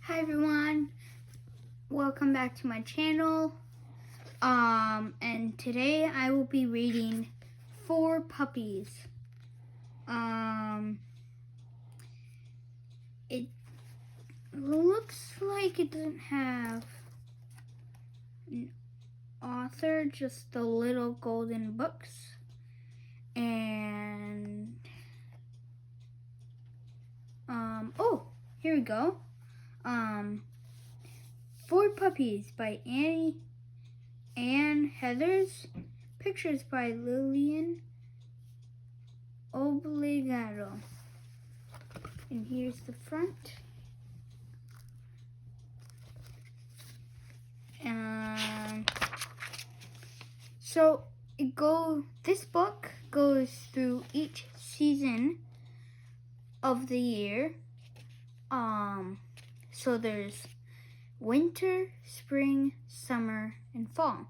Hi everyone, welcome back to my channel. And today I will be reading Four Puppies. It looks like it doesn't have an author, just the little golden books. And oh, here we go. Four Puppies by Anne Heathers. Pictures by Lillian Obligado. And here's the front. So this book goes through each season of the year. So there's winter, spring, summer, and fall.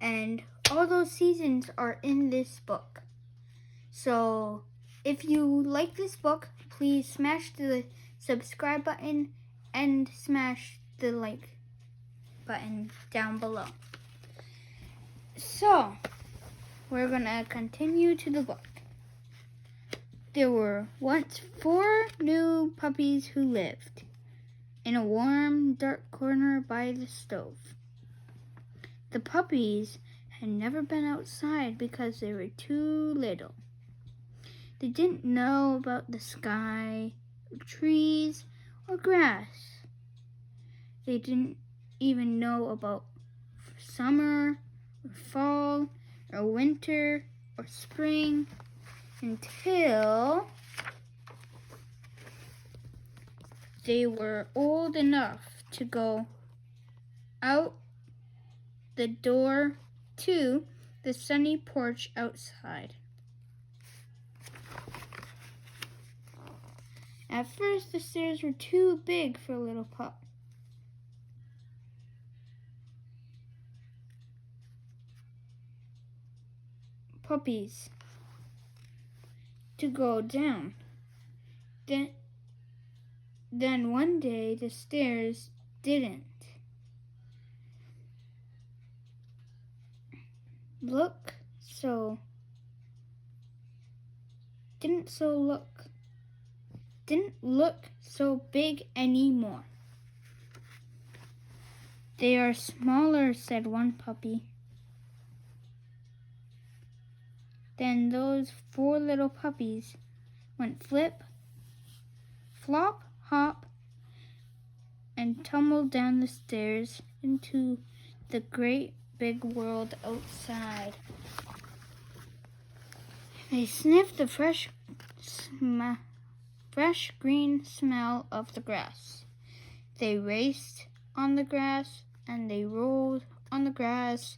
And all those seasons are in this book. So if you like this book, please smash the subscribe button and smash the like button down below. So we're gonna continue to the book. There were once 4 new puppies who lived in a warm, dark corner by the stove. The puppies had never been outside because they were too little. They didn't know about the sky, or trees, or grass. They didn't even know about summer, or fall, or winter, or spring, until they were old enough to go out the door to the sunny porch outside. At first, the stairs were too big for little puppies to go down. Then one day the stairs didn't look so big anymore. They are smaller, said one puppy. Then those 4 little puppies went flip, flop, hop, and tumbled down the stairs into the great big world outside. They sniffed the fresh green smell of the grass. They raced on the grass and they rolled on the grass.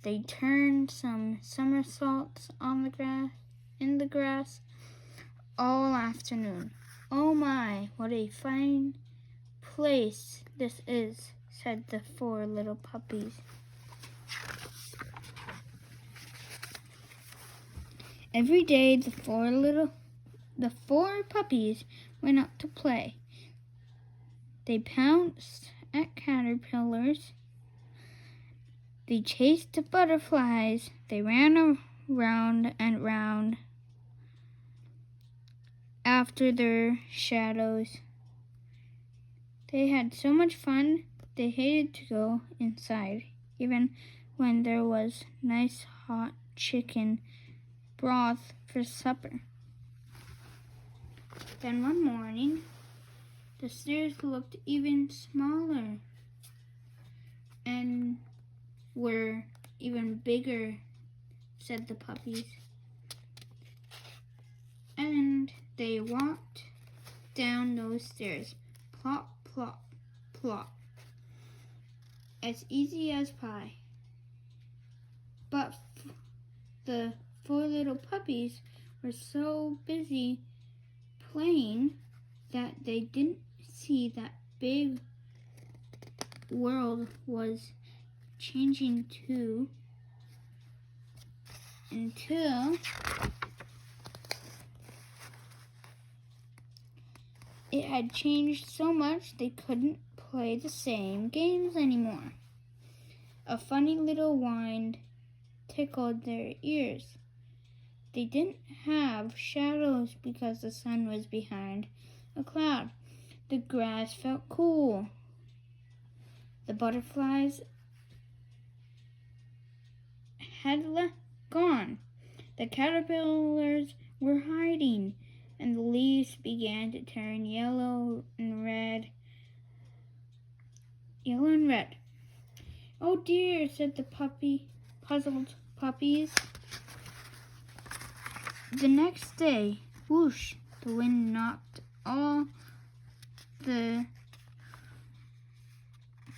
They turned some somersaults in the grass all afternoon. Oh my, what a fine place this is, said the 4 little puppies. Every day the four puppies went out to play. They pounced at caterpillars. They chased the butterflies. They ran around and round after their shadows. They had so much fun, they hated to go inside, even when there was nice hot chicken broth for supper. Then one morning, the stairs looked even smaller and were even bigger, said the puppies. And they walked down those stairs, plop, plop, plop, as easy as pie. But the 4 little puppies were so busy playing that they didn't see that big world was changing too, until It had changed so much they couldn't play the same games anymore. A funny little whine tickled their ears. They didn't have shadows because the sun was behind a cloud. The grass felt cool. The butterflies had gone. The caterpillars were hiding, and the leaves began to turn yellow and red. "Oh dear," said the puzzled puppies. The next day, whoosh, the wind knocked all the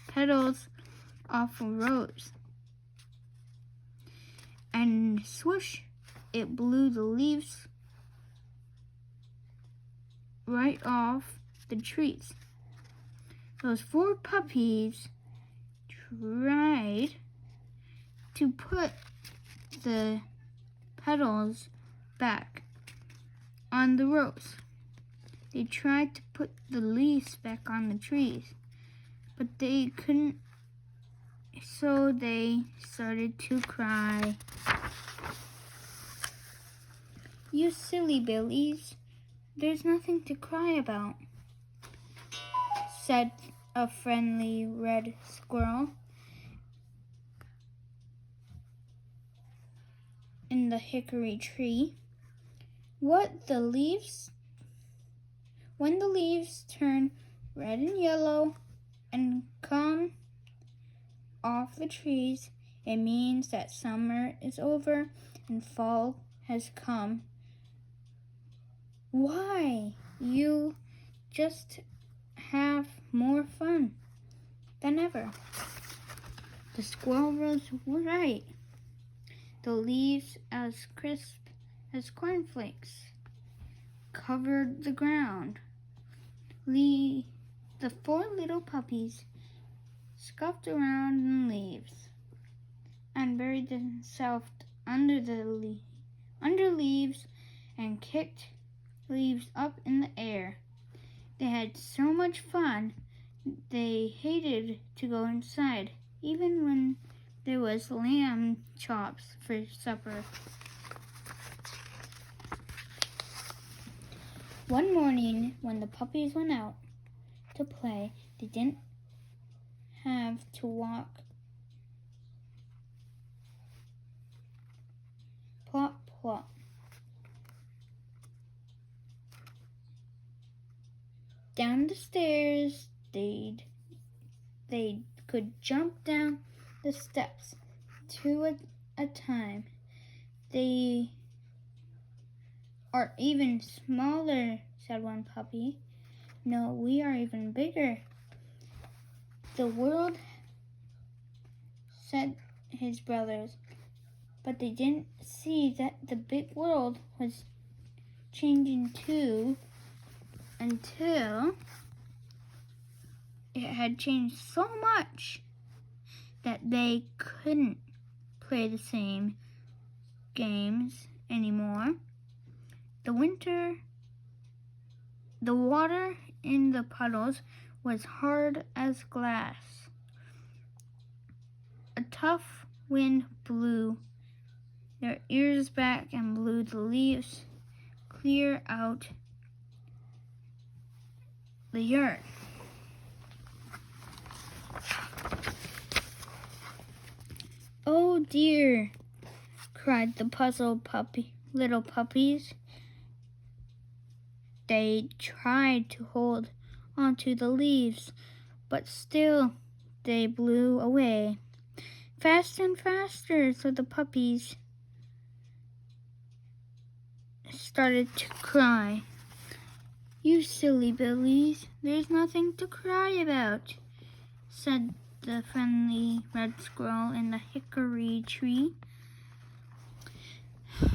petals off a rose. And swoosh, it blew the leaves right off the trees. Those four puppies tried to put the petals back on the rose. They tried to put the leaves back on the trees, but they couldn't, so they started to cry. "You silly billies, there's nothing to cry about," said a friendly red squirrel in the hickory tree. When the leaves turn red and yellow and come off the trees, it means that summer is over and fall has come. Why, you just have more fun than ever." The squirrels were right. The leaves, as crisp as cornflakes, covered the ground. The four little puppies scuffed around in leaves and buried themselves under leaves and kicked leaves up in the air. They had so much fun, they hated to go inside, even when there was lamb chops for supper. One morning, when the puppies went out to play, they didn't have to walk plop, plop. Down the stairs, they could jump down the steps two at a time. "They are even smaller," said one puppy. "No, we are even bigger." "The world," said his brothers, but they didn't see that the big world was changing too until it had changed so much that they couldn't play the same games anymore. The water in the puddles was hard as glass. A tough wind blew their ears back and blew the leaves clear out the yard. "Oh dear," cried the puzzled little puppies. They tried to hold onto the leaves, but still they blew away. Faster and faster, so the puppies started to cry. "You silly billies, there's nothing to cry about," said the friendly red squirrel in the hickory tree.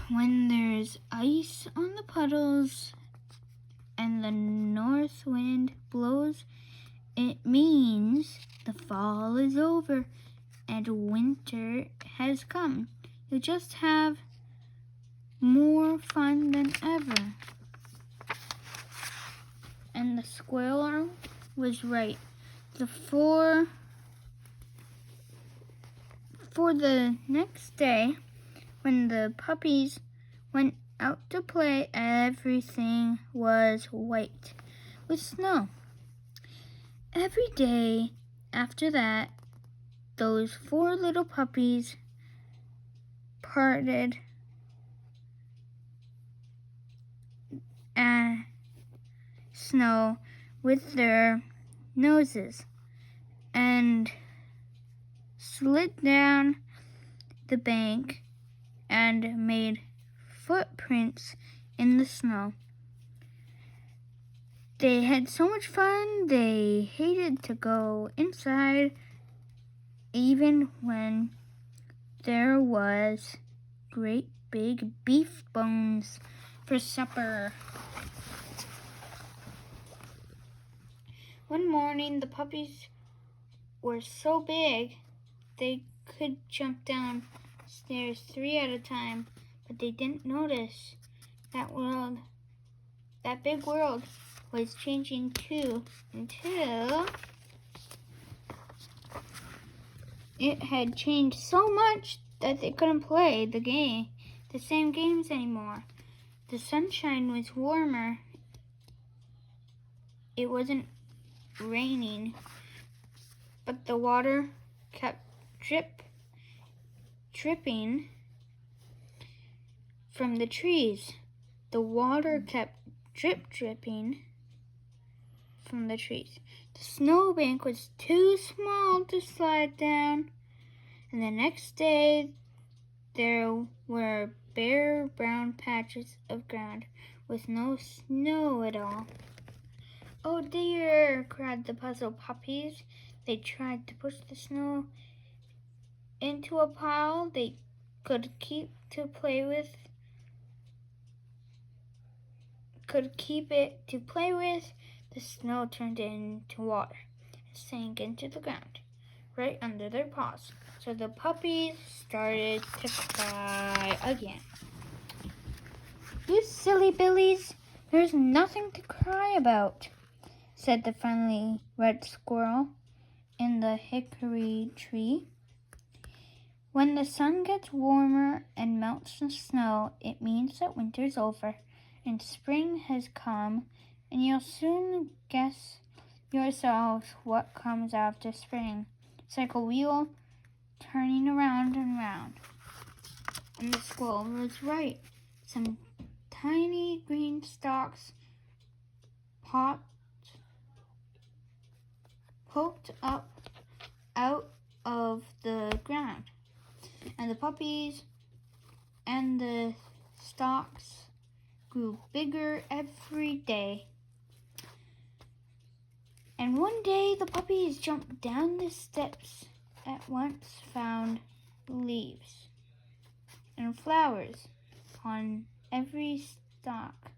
"When there's ice on the puddles and the north wind blows, it means the fall is over and winter has come. You'll just have more fun than ever." and the squirrel was right. For the next day, when the puppies went out to play, everything was white with snow. Every day after that, those 4 little puppies parted snow with their noses and slid down the bank and made footprints in the snow. They had so much fun, they hated to go inside, even when there was great big beef bones for supper. One morning, the puppies were so big they could jump down stairs 3 at a time, but they didn't notice that big world was changing too, until it had changed so much that they couldn't play the same games anymore. The sunshine was warmer. It wasn't raining, but the water kept dripping from the trees. The water kept dripping from the trees. The snowbank was too small to slide down, and the next day there were bare brown patches of ground with no snow at all. "Oh dear," cried the puzzled puppies. They tried to push the snow into a pile they could keep it to play with. The snow turned into water and sank into the ground right under their paws. So the puppies started to cry again. "You silly billies, there's nothing to cry about," said the friendly red squirrel in the hickory tree. "When the sun gets warmer and melts the snow, it means that winter's over and spring has come, and you'll soon guess yourselves what comes after spring. It's like a wheel turning around and round." And the squirrel was right. Some tiny green stalks poked up out of the ground, and the puppies and the stalks grew bigger every day. And one day the puppies jumped down the steps at once, found leaves and flowers on every stalk.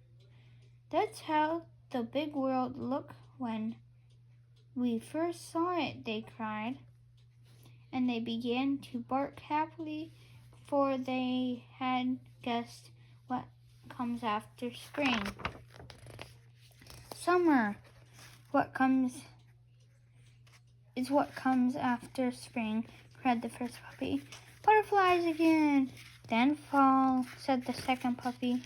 "That's how the big world looked when we first saw it," they cried. And they began to bark happily, for they had guessed what comes after spring. "Summer, what comes after spring," cried the first puppy. "Butterflies again." "Then fall," said the second puppy.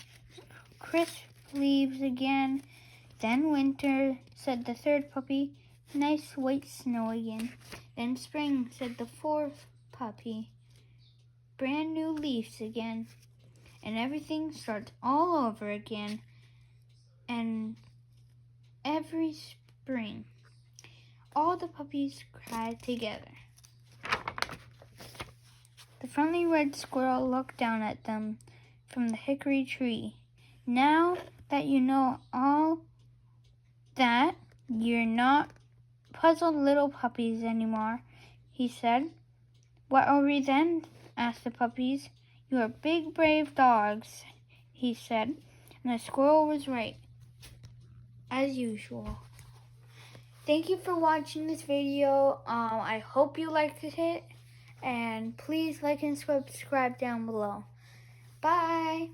"Crisp leaves again." "Then winter," said the third puppy. "Nice white snow again." "Then spring," said the fourth puppy. "Brand new leaves again." And everything starts all over again. And every spring, all the puppies cried together. The friendly red squirrel looked down at them from the hickory tree. "Now that you know all that, you're not puzzled little puppies anymore," he said. "What are we then?" asked the puppies. "You are big, brave dogs," he said. And the squirrel was right, as usual. Thank you for watching this video. I hope you liked it. And please like and subscribe down below. Bye.